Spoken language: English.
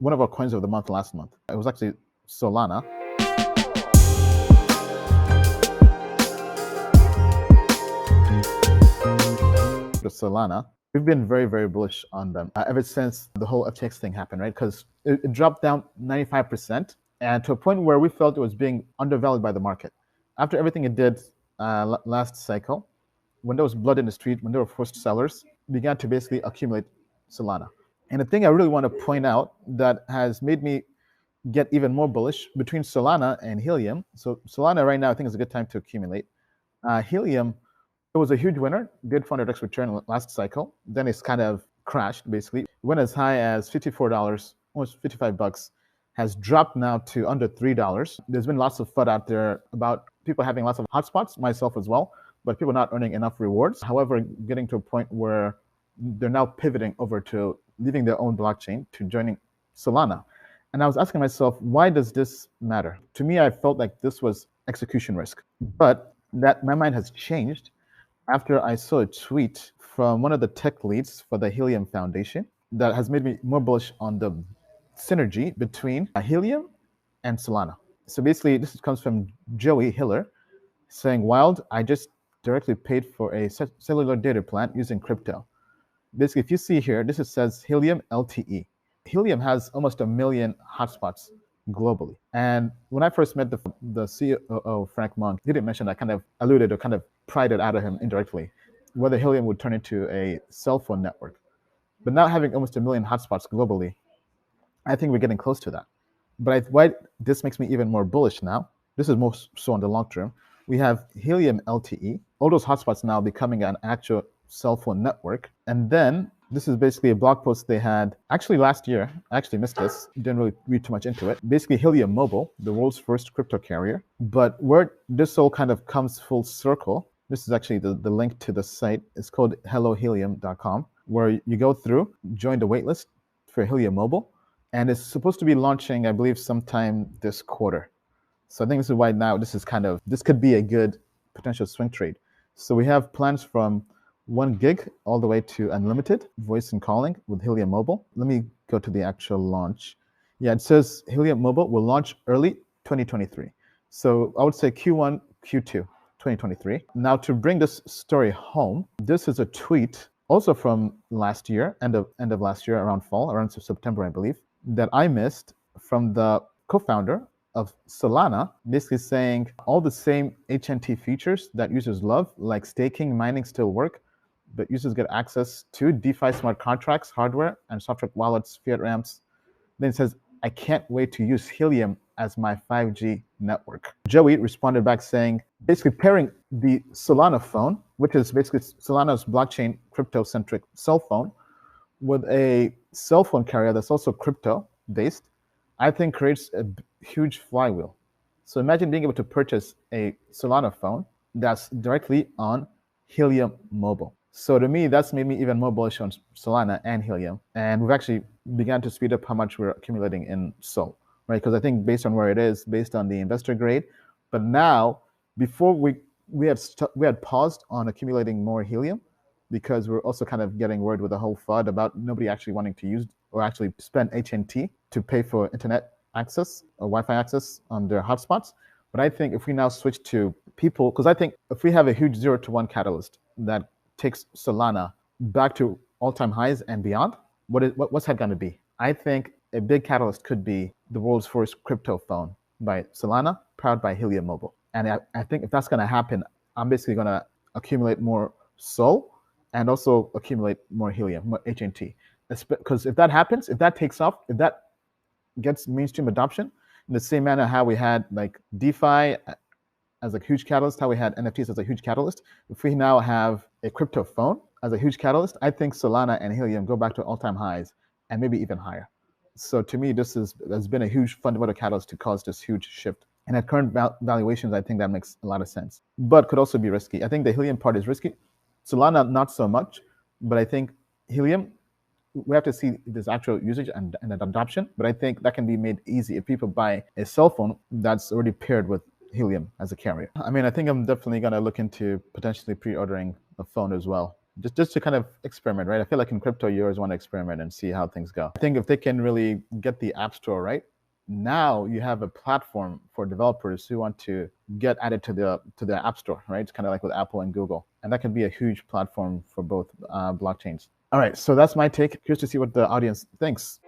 one of our coins of the month last month. It was actually Solana. Solana. We've been very, very bullish on them ever since the whole FTX thing happened, right? Because it dropped down 95% and to a point where we felt it was being undervalued by the market. After everything it did last cycle, when there was blood in the street, when there were forced sellers, began to basically accumulate Solana. And the thing I really want to point out that has made me get even more bullish between Solana and Helium. So Solana right now, I think is a good time to accumulate. Helium, it was a huge winner, did 400x return last cycle. Then it's kind of crashed basically. Went as high as $54, almost $55, has dropped now to under $3. There's been lots of FUD out there about people having lots of hotspots, myself as well, but people not earning enough rewards. However, getting to a point where they're now pivoting over to leaving their own blockchain to joining Solana. And I was asking myself, why does this matter? To me, I felt like this was execution risk. But that my mind has changed after I saw a tweet from one of the tech leads for the Helium Foundation that has made me more bullish on the synergy between Helium and Solana. So basically, this comes from Joey Hiller saying, Wild, I just directly paid for a cellular data plan using crypto. Basically, if you see here, this says Helium LTE. Helium has almost 1 million hotspots globally. And when I first met the CEO, Frank Monk, he didn't mention that, kind of alluded or kind of pried it out of him indirectly, whether Helium would turn into a cell phone network. But now having almost 1 million hotspots globally, I think we're getting close to that. But why this makes me even more bullish now, this is more so on the long term, we have Helium LTE, all those hotspots now becoming an actual cell phone network. And then this is basically a blog post they had actually last year. I actually missed this, didn't really read too much into it. Basically, Helium Mobile, the world's first crypto carrier. But where this all kind of comes full circle, this is actually the link to the site. It's called hellohelium.com, where you go through, join the waitlist for Helium Mobile. And it's supposed to be launching, I believe, sometime this quarter. So I think this is why now this could be a good potential swing trade. So we have plans from 1 gig all the way to unlimited voice and calling with Helium Mobile. Let me go to the actual launch. Yeah, it says Helium Mobile will launch early 2023. So I would say Q1, Q2 2023. Now to bring this story home, this is a tweet also from last year, end of last year, around fall, around September, I believe, that I missed from the co-founder of Solana, basically saying all the same HNT features that users love, like staking, mining still work, but users get access to DeFi smart contracts, hardware, and software wallets, fiat ramps. Then it says, I can't wait to use Helium as my 5G network. Joey responded back saying, basically pairing the Solana phone, which is basically Solana's blockchain crypto-centric cell phone, with a cell phone carrier that's also crypto-based, I think creates a huge flywheel. So imagine being able to purchase a Solana phone that's directly on Helium Mobile. So to me, that's made me even more bullish on Solana and Helium. And we've actually begun to speed up how much we're accumulating in SOL, right? Because I think based on where it is, based on the investor grade, but now before we had paused on accumulating more Helium because we're also kind of getting word with the whole FUD about nobody actually wanting to use or actually spend HNT to pay for internet access or Wi-Fi access on their hotspots. But I think if we now switch to people, because I think if we have a huge 0 to 1 catalyst that takes Solana back to all-time highs and beyond, what's that going to be? I think a big catalyst could be the world's first crypto phone by Solana, powered by Helium Mobile. And I think if that's going to happen, I'm basically going to accumulate more SOL and also accumulate more Helium, more HNT. Because if that happens, if that takes off, if that gets mainstream adoption, in the same manner how we had like DeFi as a huge catalyst, how we had NFTs as a huge catalyst, if we now have a crypto phone as a huge catalyst, I think Solana and Helium go back to all-time highs and maybe even higher. So to me, this has been a huge fundamental catalyst to cause this huge shift. And at current valuations, I think that makes a lot of sense, but could also be risky. I think the Helium part is risky. Solana, not so much, but I think Helium, we have to see this actual usage and adoption, but I think that can be made easy if people buy a cell phone that's already paired with Helium as a carrier. I mean, I think I'm definitely going to look into potentially pre-ordering a phone as well, just to kind of experiment, right? I feel like in crypto, you always want to experiment and see how things go. I think if they can really get the App Store right, now you have a platform for developers who want to get added to the App Store, right? It's kind of like with Apple and Google, and that can be a huge platform for both blockchains. All right, so that's my take. Curious to see what the audience thinks.